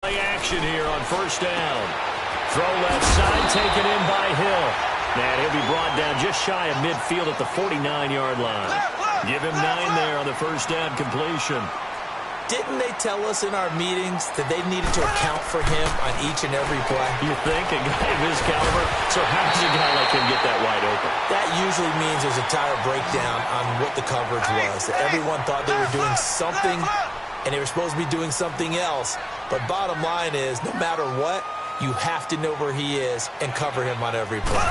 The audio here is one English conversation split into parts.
Play action here on first down. Throw left side, taken in by Hill. And he'll be brought down just shy of midfield at the 49-yard line. Give him 9 there on the first down completion. Didn't they tell us in our meetings that they needed to account for him on each and every play? You think? A guy of his caliber? So how does a guy like him get that wide open? That usually means there's a tire breakdown on what the coverage was. That everyone thought they were doing something, and they were supposed to be doing something else. But bottom line is, no matter what, you have to know where he is and cover him on every play.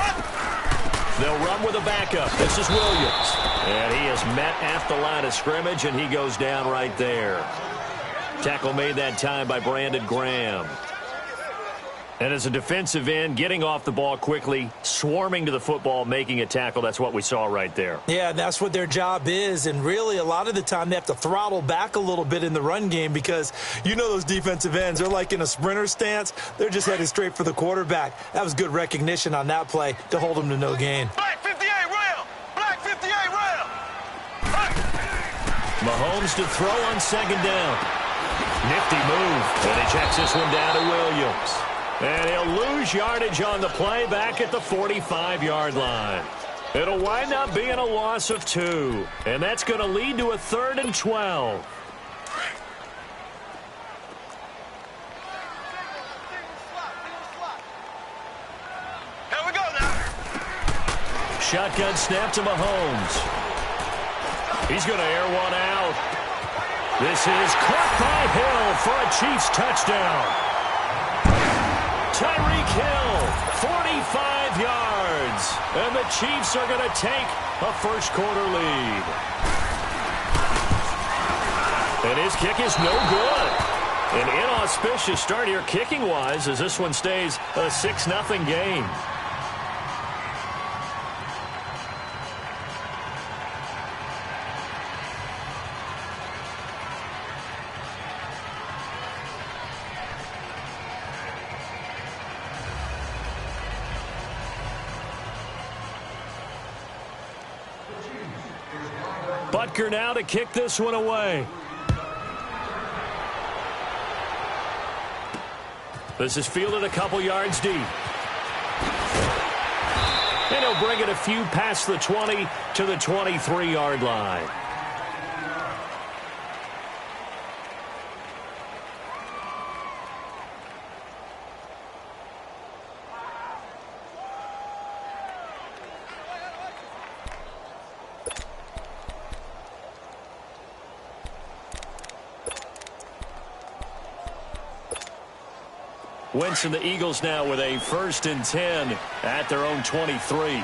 They'll run with a backup. This is Williams. And he is met at the line of scrimmage, and he goes down right there. Tackle made that time by Brandon Graham. And as a defensive end, getting off the ball quickly, swarming to the football, making a tackle, that's what we saw right there. Yeah, that's what their job is. And really, a lot of the time, they have to throttle back a little bit in the run game because you know those defensive ends, they're like in a sprinter stance. They're just headed straight for the quarterback. That was good recognition on that play to hold them to no gain. Black 58 rail! Black 58 rail! Mahomes to throw on second down. Nifty move. And he checks this one down to Williams. And he'll lose yardage on the play back at the 45-yard line. It'll wind up being a loss of 2. And that's going to lead to a 3rd and 12. Here we go now. Shotgun snap to Mahomes. He's going to air one out. This is caught by Hill for a Chiefs touchdown. Tyreek Hill, 45 yards. And the Chiefs are going to take a first-quarter lead. And his kick is no good. An inauspicious start here kicking-wise as this one stays a 6-0 game. Butker now to kick this one away. This is fielded a couple yards deep. And he'll bring it a few past the 20 to the 23-yard line. Wentz and the Eagles now with a 1st and 10 at their own 23.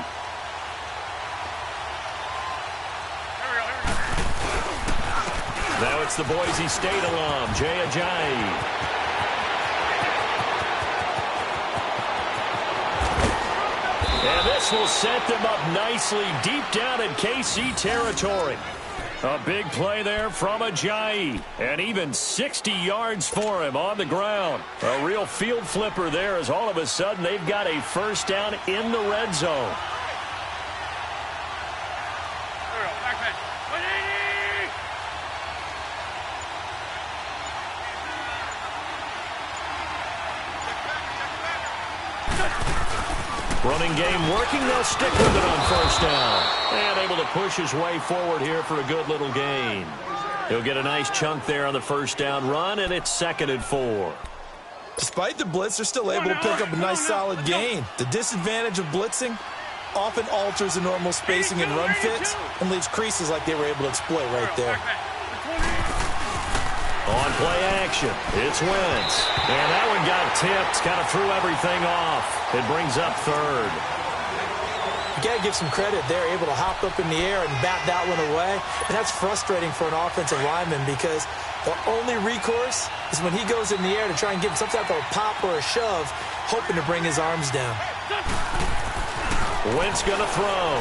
Now it's the Boise State alum, Jay Ajayi. And this will set them up nicely deep down in KC territory. A big play there from Ajayi, and even 60 yards for him on the ground. A real field flipper there as all of a sudden they've got a first down in the red zone. Running game working, they'll stick with it on first down. And able to push his way forward here for a good little gain. He'll get a nice chunk there on the first down run, and it's 2nd and 4. Despite the blitz, they're still able to pick up a nice solid gain. The disadvantage of blitzing often alters the normal spacing and run fits and leaves creases like they were able to exploit right there. On play action, it's Wentz. And that one got tipped, kind of threw everything off. It brings up 3rd. You got to give some credit. They're able to hop up in the air and bat that one away. And that's frustrating for an offensive lineman because the only recourse is when he goes in the air to try and get some type of a pop or a shove, hoping to bring his arms down. Wentz going to throw.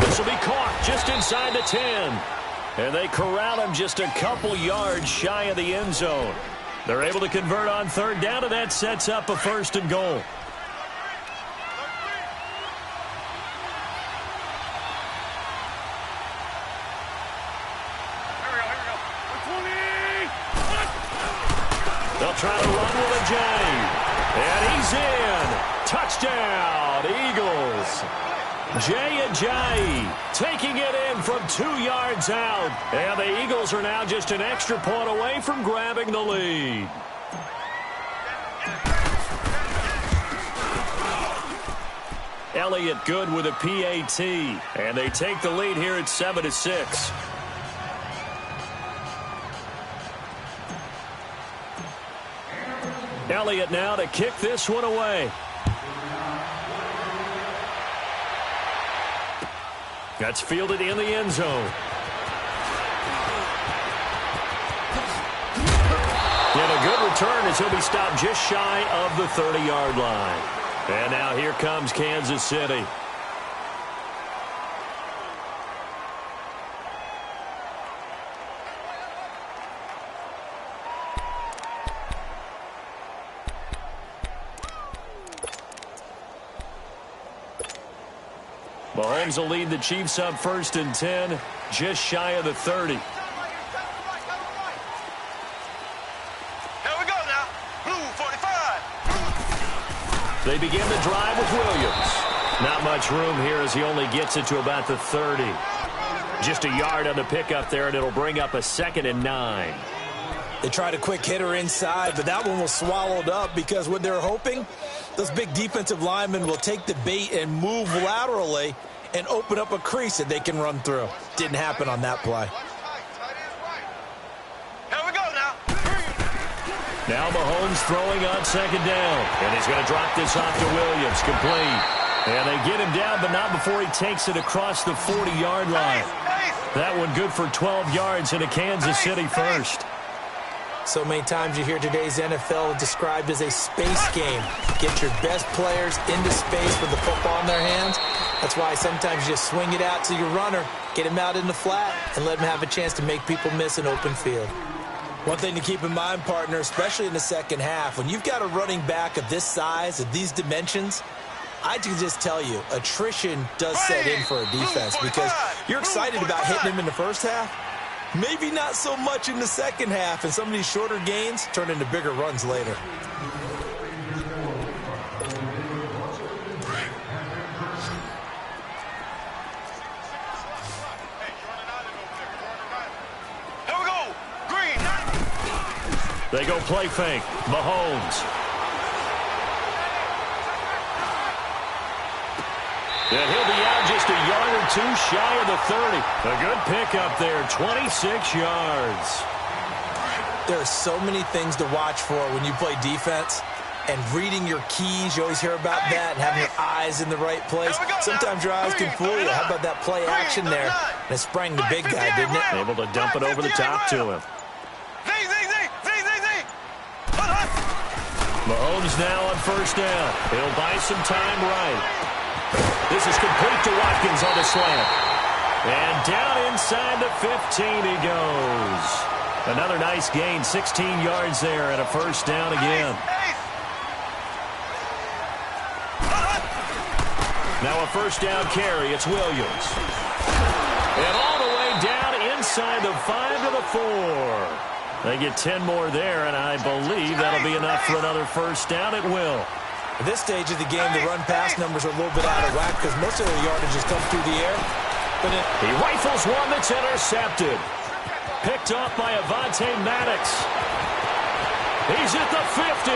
This will be caught just inside the 10. And they corral him just a couple yards shy of the end zone. They're able to convert on 3rd down, and that sets up a 1st and goal. They'll trying to run with Ajayi. And he's in. Touchdown, Eagles. Jay Ajayi taking it in from 2 yards out. And the Eagles are now just an extra point away from grabbing the lead. Elliott good with a PAT. And they take the lead here at 7-6. Elliott now to kick this one away. That's fielded in the end zone. And a good return as he'll be stopped just shy of the 30-yard line. And now here comes Kansas City. Mahomes will lead the Chiefs up 1st and 10, just shy of the 30. Here we go now. Blue 45. They begin the drive with Williams. Not much room here as he only gets it to about the 30. Just a yard on the pickup there, and it'll bring up a 2nd and 9. They tried a quick hitter inside, but that one was swallowed up because what they're hoping, those big defensive linemen will take the bait and move laterally and open up a crease that they can run through. Didn't happen on that play. Here we go now. Now Mahomes throwing on 2nd down. And he's going to drop this off to Williams. Complete. And they get him down, but not before he takes it across the 40-yard line. That one good for 12 yards into Kansas City first. So many times you hear today's NFL described as a space game. Get your best players into space with the football in their hands. That's why sometimes you just swing it out to your runner, get him out in the flat, and let him have a chance to make people miss an open field. One thing to keep in mind, partner, especially in the second half, when you've got a running back of this size, of these dimensions, I can just tell you, attrition does set in for a defense because you're excited about hitting him in the first half. Maybe not so much in the second half, and some of these shorter gains turn into bigger runs later. Here we go. Green. They go play fake. Mahomes. And he'll be out just a yard or two shy of the 30. A good pickup there, 26 yards. There are so many things to watch for when you play defense. And reading your keys, you always hear about that, and having your eyes in the right place. Sometimes your eyes can fool you. How about that play action there? And it sprang the big guy, didn't it? Able to dump it over the top to him. Mahomes now on 1st down. He'll buy some time right. This is complete to Watkins on the slant. And down inside the 15 he goes. Another nice gain, 16 yards there and a 1st down again. Now a 1st down carry, it's Williams. And all the way down inside the 5 to the 4. They get 10 more there, and I believe that'll be enough for another 1st down. It will. At this stage of the game, the run-pass numbers are a little bit out of whack because most of the yardage has come through the air. But he rifles one that's intercepted. Picked off by Avonte Maddox. He's at the 50,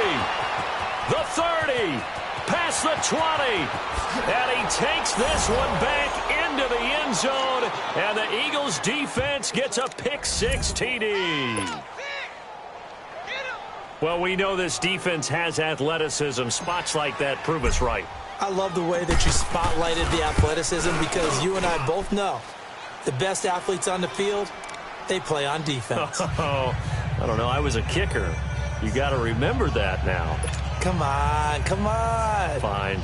the 30, past the 20. And he takes this one back into the end zone. And the Eagles defense gets a pick-6 TD. Well, we know this defense has athleticism. Spots like that prove us right. I love the way that you spotlighted the athleticism because you and I both know the best athletes on the field, they play on defense. Oh, I don't know. I was a kicker. You got to remember that now. Come on, come on. Fine.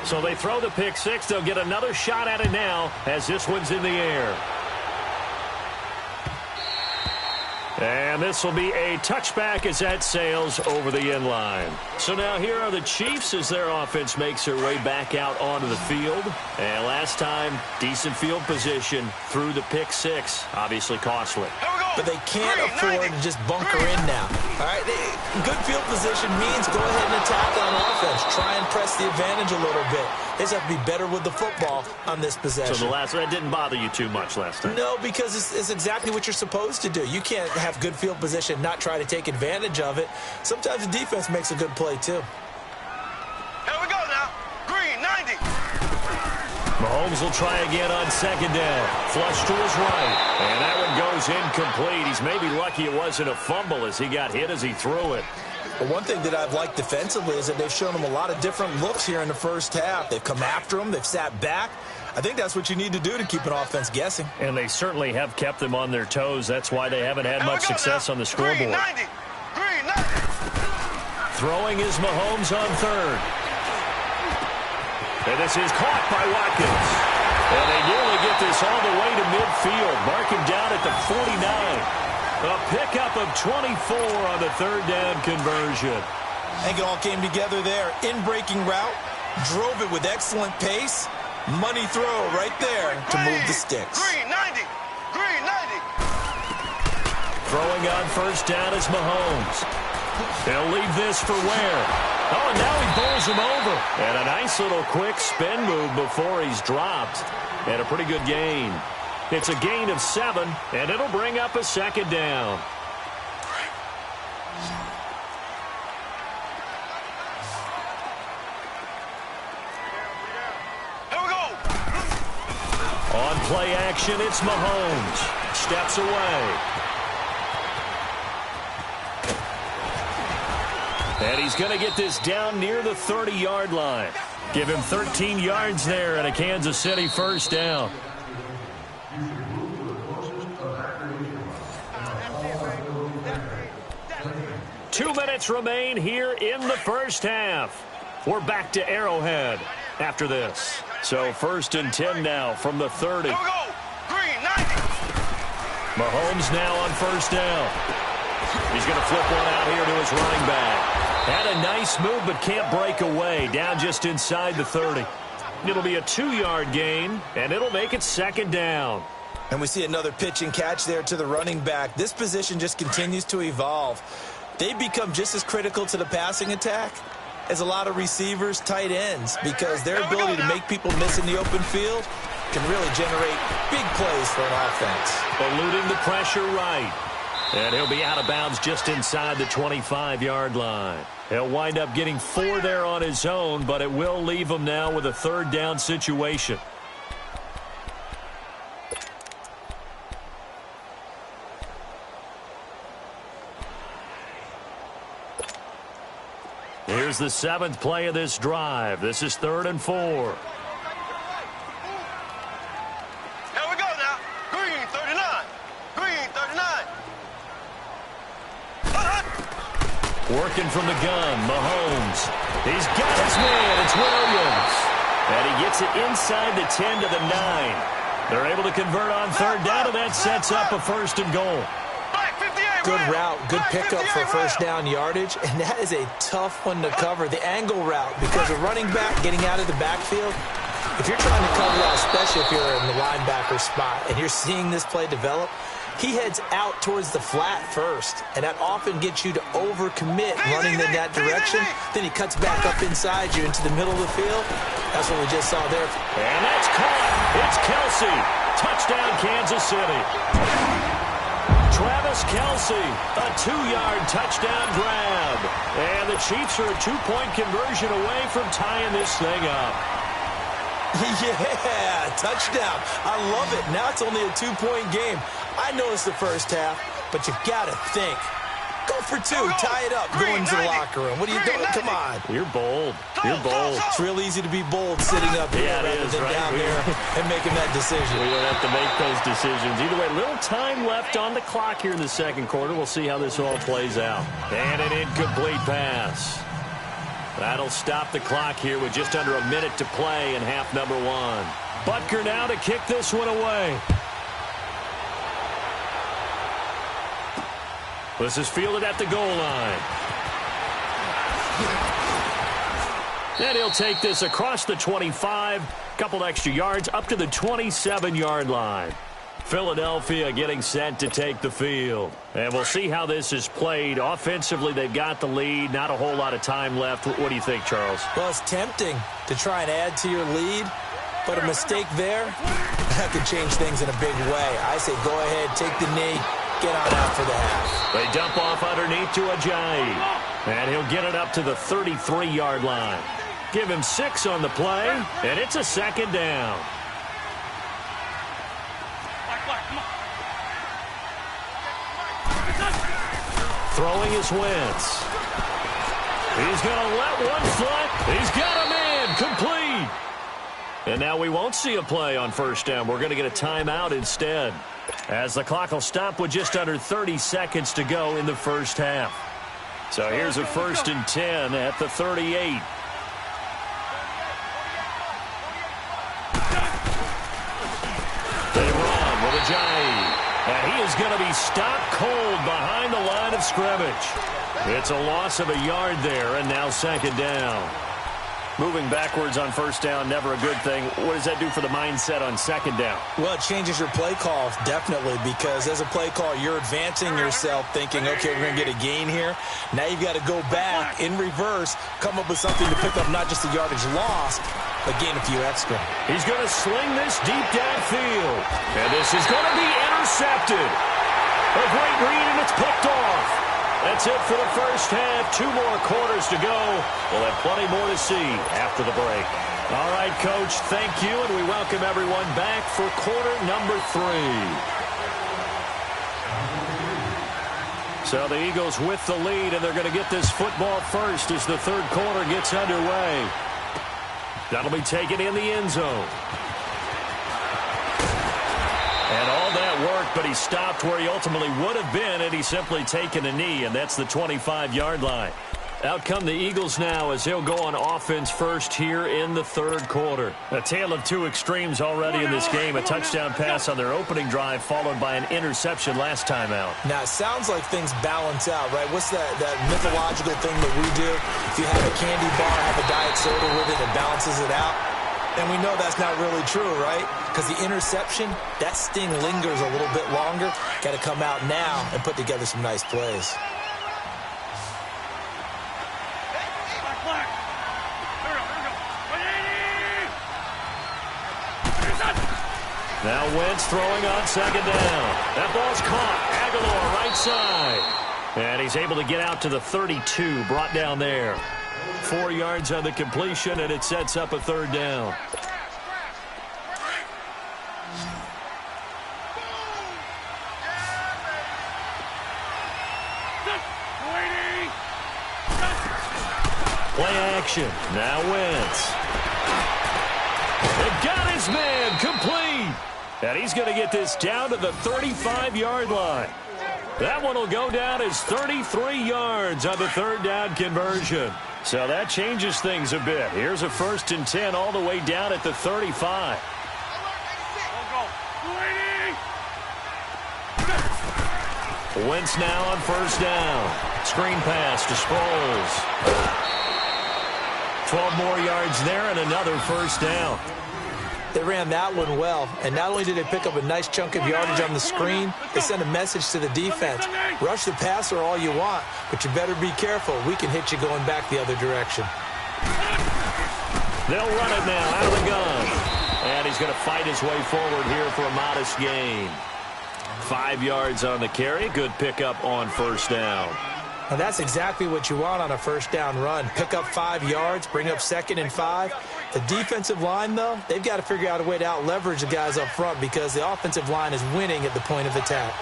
So they throw the pick-6. They'll get another shot at it now as this one's in the air. And this will be a touchback as that sails over the end line. So now here are the Chiefs as their offense makes their way back out onto the field. And last time, decent field position through the pick six. Obviously costly. But they can't afford to just bunker in now. All right, good field position means go ahead and attack on offense. Try and press the advantage a little bit. They just have to be better with the football on this possession. So that didn't bother you too much last time? No, because it's exactly what you're supposed to do. You can't have good field position, not try to take advantage of it. Sometimes the defense makes a good play, too. Here we go now. Green, 90. Mahomes will try again on second down. Flush to his right. And that one goes incomplete. He's maybe lucky it wasn't a fumble as he got hit as he threw it. Well, one thing that I've liked defensively is that they've shown him a lot of different looks here in the first half. They've come after him. They've sat back. I think that's what you need to do to keep an offense guessing. And they certainly have kept them on their toes. That's why they haven't had much success on the scoreboard. Green, 90. Green, 90. Throwing is Mahomes on third. And this is caught by Watkins. And they nearly get this all the way to midfield. Mark him down at the 49. A pickup of 24 on the third down conversion. I think it all came together there. In-breaking route, drove it with excellent pace. Money throw right there to move the sticks. Green, 90. Green, 90. Throwing on first down is Mahomes. They'll leave this for Ware. Oh, and now he bowls him over. And a nice little quick spin move before he's dropped. And a pretty good gain. It's a gain of 7, and it'll bring up a second down. Here we go. On play action, it's Mahomes. Steps away. And he's going to get this down near the 30-yard line. Give him 13 yards there and a Kansas City first down. Two minutes remain here in the first half. We're back to Arrowhead after this. So first and 10 now from the 30. Here we go. Green, 90. Mahomes now on first down. He's going to flip one out here to his running back. Had a nice move but can't break away. Down just inside the 30. It'll be a 2-yard gain, and it'll make it second down. And we see another pitch and catch there to the running back. This position just continues to evolve. They become just as critical to the passing attack as a lot of receivers, tight ends, because their ability to make people miss in the open field can really generate big plays for an offense. Eluding the pressure right. And he'll be out of bounds just inside the 25-yard line. He'll wind up getting 4 there on his own, but it will leave him now with a third down situation. Here's the 7th play of this drive. This is 3rd and 4. Here we go now. Green, 39. Green, 39. Working from the gun, Mahomes. He's got his man. It's Williams. And he gets it inside the 10 to the 9. They're able to convert on third down, and that sets up a 1st and goal. Good route, good pickup for first down yardage, and that is a tough one to cover, the angle route, because a running back getting out of the backfield, if you're trying to cover that, especially if you're in the linebacker spot, and you're seeing this play develop, he heads out towards the flat first, and that often gets you to overcommit running in that direction. Then he cuts back up inside you into the middle of the field. That's what we just saw there. And that's caught. It's Kelce. Touchdown, Kansas City. Travis Kelce, a 2-yard touchdown grab. And the Chiefs are a 2-point conversion away from tying this thing up. Yeah, touchdown. I love it. Now it's only a 2-point game. I know it's the first half, but you got to think. Go for 2. Tie it up. Go into the locker room. What are you doing? Come on. You're bold. You're bold. It's real easy to be bold sitting up here rather than down there and making that decision. We don't have to make those decisions. Either way, little time left on the clock here in the second quarter. We'll see how this all plays out. And an incomplete pass. That'll stop the clock here with just under a minute to play in half number 1. Butker now to kick this one away. This is fielded at the goal line. And he'll take this across the 25, couple extra yards up to the 27-yard line. Philadelphia getting set to take the field. And we'll see how this is played. Offensively, they've got the lead. Not a whole lot of time left. What do you think, Charles? Well, it's tempting to try and add to your lead, but a mistake there, that could change things in a big way. I say go ahead, take the knee, get on out for the half. They dump off underneath to Ajayi. And he'll get it up to the 33-yard line. Give him 6 on the play, and it's a second down. Throwing is Wentz. He's going to let one fly. He's got a man complete. And now we won't see a play on first down. We're going to get a timeout instead, as the clock will stop with just under 30 seconds to go in the first half. So here's a 1st and 10 at the 38. They run with Ajayi. And he is going to be stopped cold behind the line of scrimmage. It's a loss of a yard there, and now second down. Moving backwards on first down, never a good thing. What does that do for the mindset on second down? Well, it changes your play call, definitely, because as a play call, you're advancing yourself thinking, okay, we're going to get a gain here. Now you've got to go back in reverse, come up with something to pick up not just the yardage lost, but gain a few extra. He's going to sling this deep downfield. And this is going to be intercepted. A great read, and it's picked off. That's it for the first half. 2 more quarters to go. We'll have plenty more to see after the break. All right, Coach, thank you, and we welcome everyone back for quarter number 3. So the Eagles with the lead, and they're going to get this football first as the third quarter gets underway. That'll be taken in the end zone. And all that worked, but he stopped where he ultimately would have been had he simply taken a knee, and that's the 25-yard line. Out come the Eagles now as they'll go on offense first here in the third quarter. A tale of 2 extremes already in this game. A touchdown pass on their opening drive followed by an interception last time out. Now, it sounds like things balance out, right? What's that mythological thing that we do? If you have a candy bar, have a diet soda with it, it balances it out. And we know that's not really true, right? Because the interception, that sting lingers a little bit longer. Got to come out now and put together some nice plays. Now Wentz throwing on second down. That ball's caught. Aguilar right side. And he's able to get out to the 32, brought down there. 4 yards on the completion, and it sets up a third down. Play action. Now Wentz. They've got his man complete. And he's going to get this down to the 35-yard line. That one will go down as 33 yards on the third down conversion. So that changes things a bit. Here's a 1st and 10 all the way down at the 35. Wentz now on first down. Screen pass to Sproles. 12 more yards there and another first down. They ran that one well, and not only did they pick up a nice chunk of yardage on the screen, they sent a message to the defense. Rush the passer all you want, but you better be careful. We can hit you going back the other direction. They'll run it now out of the gun. And he's going to fight his way forward here for a modest gain. 5 yards on the carry. Good pickup on first down. Now that's exactly what you want on a first down run. Pick up 5 yards, bring up 2nd and 5. The defensive line, though, they've got to figure out a way to out-leverage the guys up front because the offensive line is winning at the point of attack.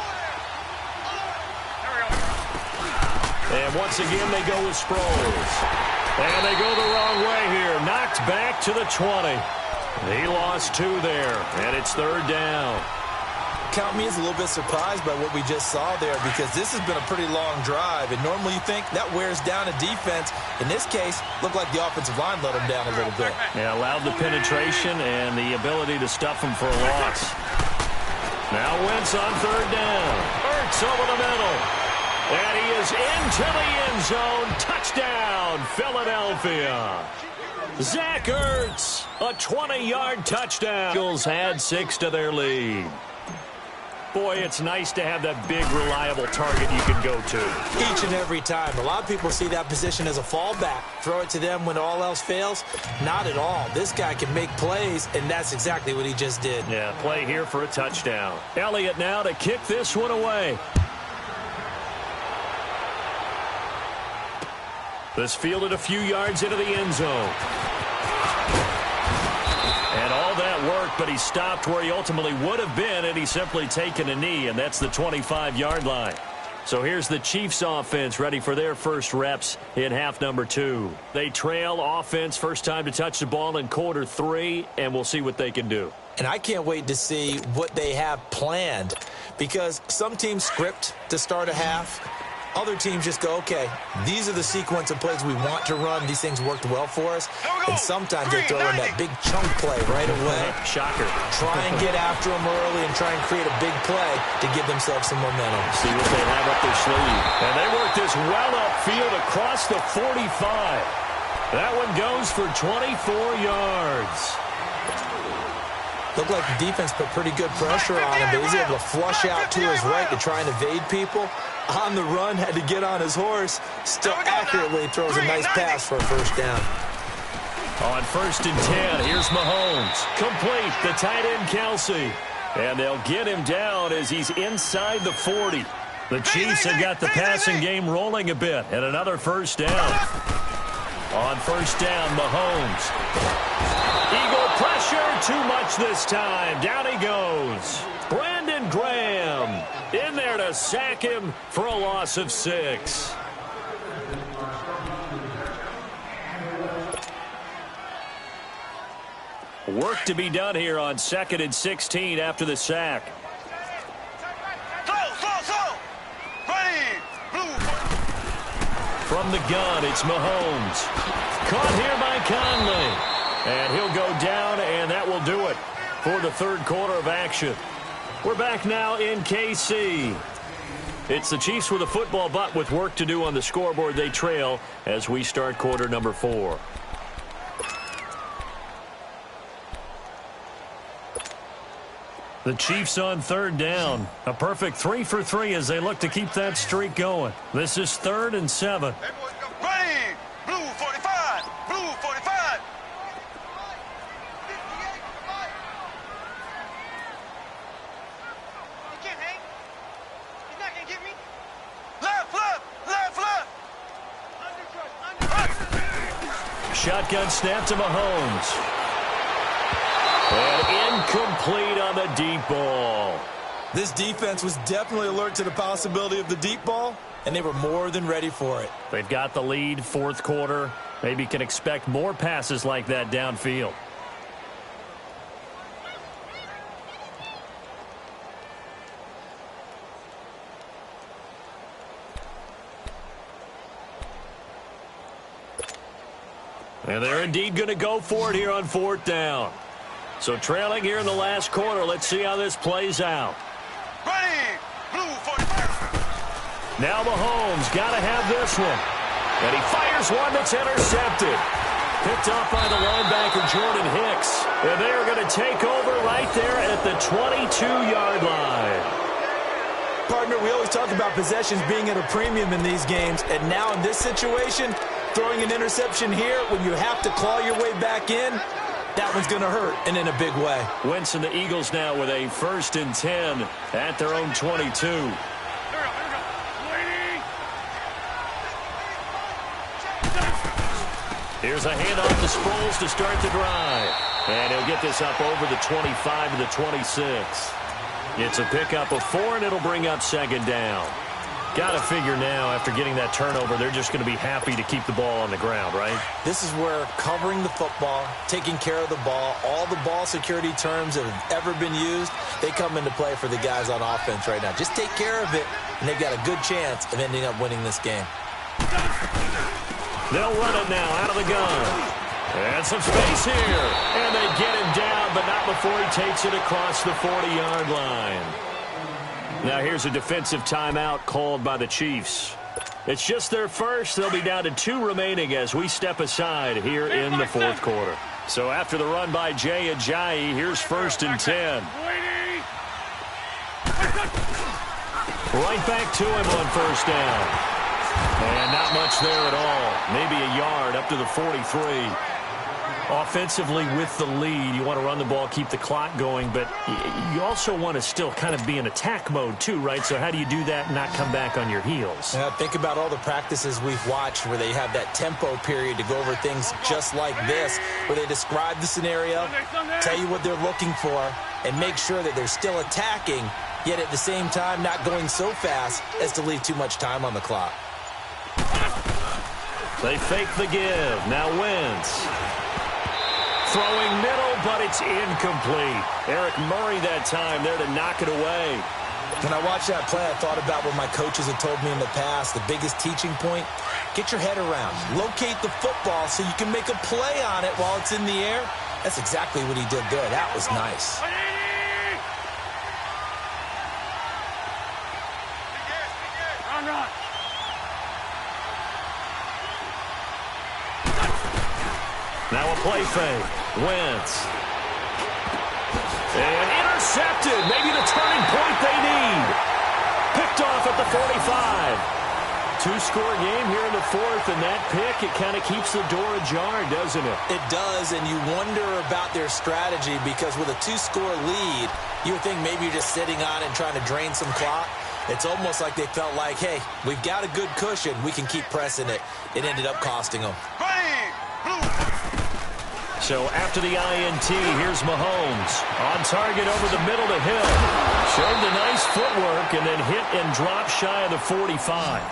And once again, they go with Sproles. And they go the wrong way here. Knocked back to the 20. He lost 2 there, and it's third down. Count me as a little bit surprised by what we just saw there because this has been a pretty long drive, and normally you think that wears down a defense. In this case, looked like the offensive line let them down a little bit. Yeah, allowed the penetration and the ability to stuff them for a loss. Now Wentz on third down. Ertz over the middle. And is into the end zone. Touchdown, Philadelphia. Zach Ertz, a 20-yard touchdown. Eagles had 6 to their lead. Boy, it's nice to have that big, reliable target you can go to. Each and every time. A lot of people see that position as a fallback. Throw it to them when all else fails. Not at all. This guy can make plays, and that's exactly what he just did. Yeah, play here for a touchdown. Elliott now to kick this one away. This fielded a few yards into the end zone. And all that worked, but he stopped where he ultimately would have been, and he's simply taken a knee, and that's the 25-yard line. So here's the Chiefs offense ready for their first reps in half number 2. They trail offense, first time to touch the ball in quarter 3, and we'll see what they can do. And I can't wait to see what they have planned, because some teams script to start a half. Other teams just go, okay, these are the sequence of plays we want to run. These things worked well for us. And sometimes they throw in that big chunk play right away. Shocker. Try and get after them early and try and create a big play to give themselves some momentum. See what they have up their sleeve. And they work this well upfield across the 45. That one goes for 24 yards. Looked like the defense put pretty good pressure on him, but he's able to flush out to his right to try and evade people. On the run, had to get on his horse. Still accurately throws a nice pass for a first down. On 1st and 10, here's Mahomes. Complete, the tight end Kelsey. And they'll get him down as he's inside the 40. The Chiefs have got the passing game rolling a bit, and another first down. On 1st down, Mahomes. Eagle pressure, too much this time. Down he goes. Brandon Graham in there to sack him for a loss of 6. Work to be done here on 2nd and 16 after the sack. From the gun, it's Mahomes. Caught here by Conley. And he'll go down, and that will do it for the third quarter of action. We're back now in KC. It's the Chiefs with a football, but with work to do on the scoreboard. They trail as we start quarter number 4. The Chiefs on 3rd down. A perfect 3 for 3 as they look to keep that streak going. This is 3rd and 7. Ready, blue 45, blue 45. You can't hang. He's not gonna get me. Left, left, left, left. Shotgun snap to Mahomes. And incomplete on the deep ball. This defense was definitely alert to the possibility of the deep ball, and they were more than ready for it. They've got the lead, 4th quarter. Maybe can expect more passes like that downfield. And they're indeed going to go for it here on 4th down. So trailing here in the last quarter. Let's see how this plays out. Ready, blue 45. Now Mahomes got to have this one. And he fires one that's intercepted. Picked off by the linebacker Jordan Hicks. And they are going to take over right there at the 22-yard line. Partner, we always talk about possessions being at a premium in these games. And now in this situation, throwing an interception here when you have to claw your way back in, that one's going to hurt, and in a big way. Wentz and the Eagles now with a 1st and 10 at their own 22. Here's a handoff to Sproles to start the drive. And he'll get this up over the 25 to the 26. It's a pickup of 4, and it'll bring up 2nd down. Got to figure now, after getting that turnover, they're just going to be happy to keep the ball on the ground, right? This is where covering the football, taking care of the ball, all the ball security terms that have ever been used, they come into play for the guys on offense right now. Just take care of it, and they've got a good chance of ending up winning this game. They'll run it now out of the gun. And some space here. And they get him down, but not before he takes it across the 40-yard line. Now here's a defensive timeout called by the Chiefs. It's just their first. They'll be down to 2 remaining as we step aside here in the fourth quarter. So after the run by Jay Ajayi, here's 1st and 10. Right back to him on 1st down. And not much there at all. Maybe a yard up to the 43. Offensively with the lead, you want to run the ball, keep the clock going, but you also want to still kind of be in attack mode too, right? So how do you do that and not come back on your heels? Yeah, think about all the practices we've watched where they have that tempo period to go over things just like this, where they describe the scenario, tell you what they're looking for, and make sure that they're still attacking, yet at the same time not going so fast as to leave too much time on the clock. They fake the give. Now Wentz. Throwing middle, but it's incomplete. Eric Murray that time there to knock it away. When I watched that play, I thought about what my coaches had told me in the past. The biggest teaching point, get your head around. Locate the football so you can make a play on it while it's in the air. That's exactly what he did there. That was nice. Now a play fake. Wentz. And intercepted. Maybe the turning point they need. Picked off at the 45. 2-score game here in the fourth, and that pick, it kind of keeps the door ajar, doesn't it? It does, and you wonder about their strategy because with a 2-score lead, you would think maybe you're just sitting on it and trying to drain some clock. It's almost like they felt like, hey, we've got a good cushion. We can keep pressing it. It ended up costing them. So after the INT, here's Mahomes. On target over the middle to Hill. Showed the nice footwork and then hit and drop shy of the 45.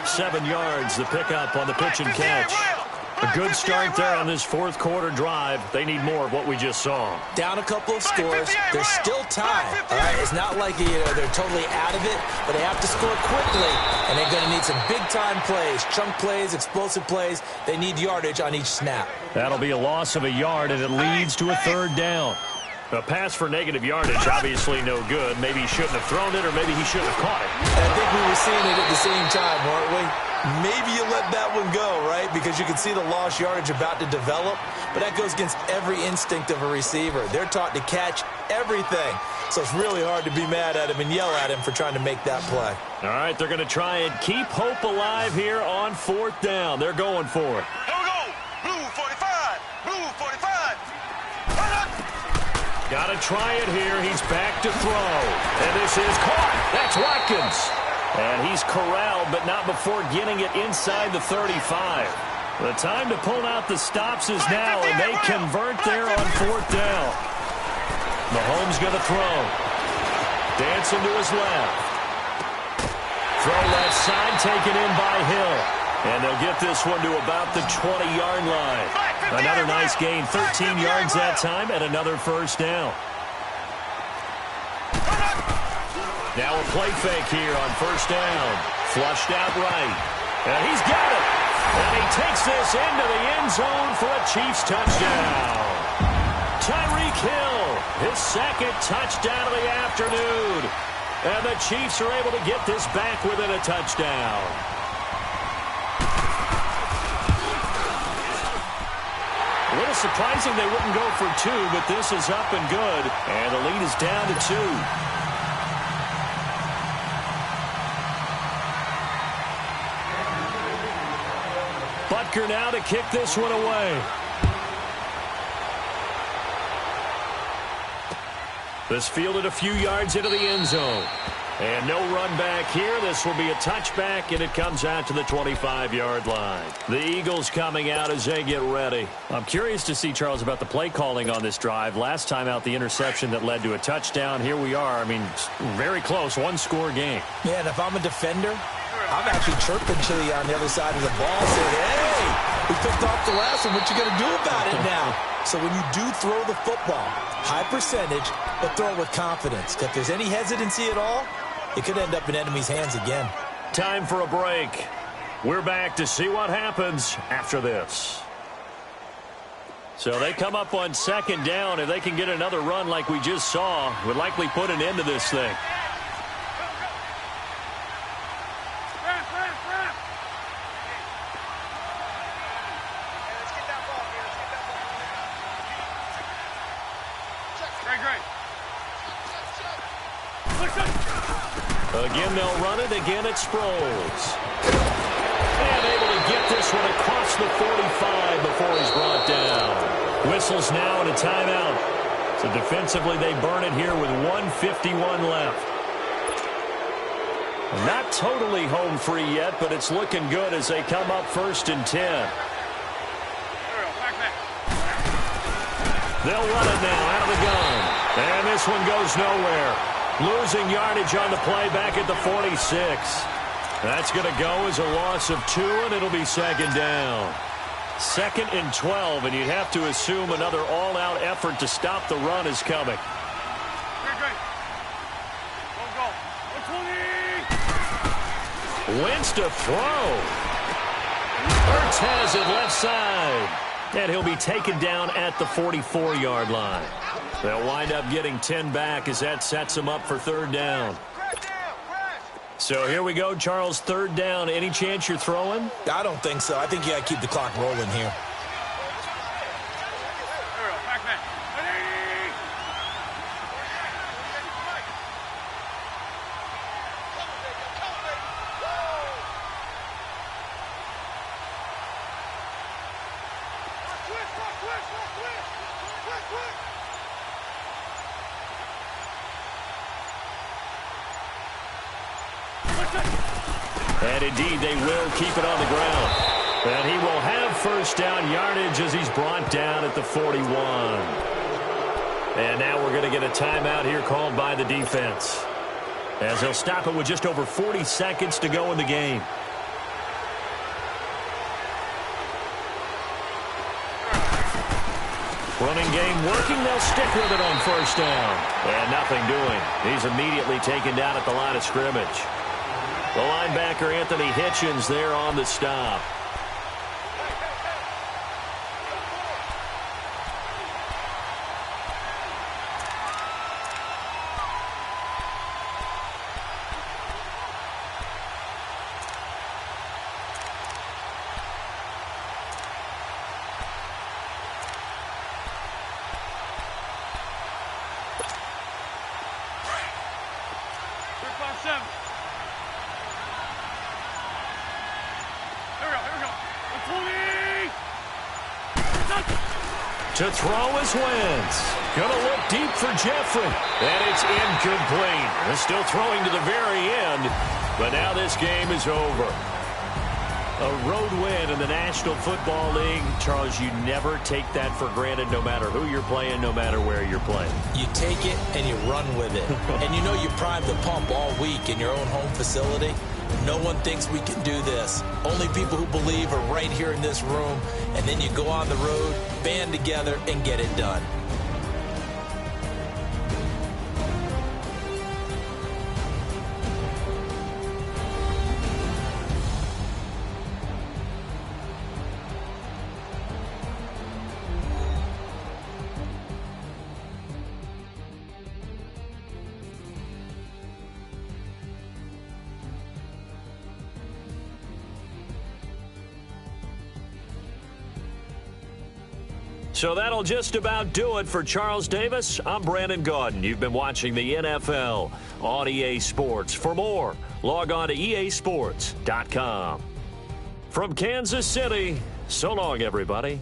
7 yards, the pickup on the pitch and catch. A good start there on this fourth quarter drive. They need more of what we just saw. Down a couple of scores. There's still time. All right, it's not like they're totally out of it, but they have to score quickly, and they're going to need some big-time plays, chunk plays, explosive plays. They need yardage on each snap. That'll be a loss of a yard, and it leads to a 3rd down. A pass for negative yardage, obviously no good. Maybe he shouldn't have thrown it, or maybe he shouldn't have caught it. I think we were seeing it at the same time, weren't we? Maybe you let that one go, right? Because you can see the lost yardage about to develop. But that goes against every instinct of a receiver. They're taught to catch everything. So it's really hard to be mad at him and yell at him for trying to make that play. All right, they're going to try and keep hope alive here on 4th down. They're going for it. Here we go. Blue 45. Blue 45. Got to try it here. He's back to throw. And this is caught. That's Watkins. And he's corralled, but not before getting it inside the 35. The time to pull out the stops is now, and they convert there on 4th down. Mahomes going to throw. Dancing to his left. Throw left side, taken in by Hill. And they'll get this one to about the 20-yard line. Another nice gain, 13 yards that time, and another 1st down. Now a play fake here on 1st down. Flushed out right. And he's got it. And he takes this into the end zone for a Chiefs touchdown. Tyreek Hill, his 2nd touchdown of the afternoon. And the Chiefs are able to get this back within a touchdown. A little surprising they wouldn't go for 2, but this is up and good. And the lead is down to 2. Butker now to kick this one away. This fielded a few yards into the end zone. And no run back here. This will be a touchback, and it comes out to the 25-yard line. The Eagles coming out as they get ready. I'm curious to see, Charles, about the play calling on this drive. Last time out, the interception that led to a touchdown. Here we are. I mean, very close, 1-score game. Yeah, and if I'm a defender, I'm actually chirping to you on the other side of the ball, saying, hey, we picked off the last one. What you going to do about it now? So when you do throw the football, high percentage, but throw it with confidence. If there's any hesitancy at all, it could end up in enemy's hands again. Time for a break. We're back to see what happens after this. So they come up on 2nd down. If they can get another run like we just saw, would likely put an end to this thing. Again, they'll run it. Again, it's Sproles. And able to get this one across the 45 before he's brought down. Whistles now and a timeout. So defensively, they burn it here with 1:51 left. Not totally home free yet, but it's looking good as they come up 1st and 10. They'll run it now out of the gun. And this one goes nowhere. Losing yardage on the play back at the 46. That's going to go as a loss of 2, and it'll be 2nd down. 2nd and 12, and you'd have to assume another all-out effort to stop the run is coming. Wentz to throw. Ertz has it left side. And he'll be taken down at the 44-yard line. They'll wind up getting 10 back as that sets them up for 3rd down. So here we go, Charles, 3rd down. Any chance you're throwing? I don't think so. I think you got to keep the clock rolling here. And indeed, they will keep it on the ground. And he will have 1st down yardage as he's brought down at the 41. And now we're going to get a timeout here called by the defense, as they'll stop it with just over 40 seconds to go in the game. Running game working. They'll stick with it on 1st down. And nothing doing. He's immediately taken down at the line of scrimmage. The linebacker, Anthony Hitchens, there on the stop. To throw is Wentz. Going to look deep for Jeffrey. And it's incomplete. They're still throwing to the very end. But now this game is over. A road win in the National Football League. Charles, you never take that for granted no matter who you're playing, no matter where you're playing. You take it and you run with it. And you know you prime the pump all week in your own home facility. No one thinks we can do this. Only people who believe are right here in this room. And then you go on the road, band together, and get it done. So that'll just about do it for Charles Davis. I'm Brandon Gaudin. You've been watching the NFL on EA Sports. For more, log on to easports.com. From Kansas City, so long, everybody.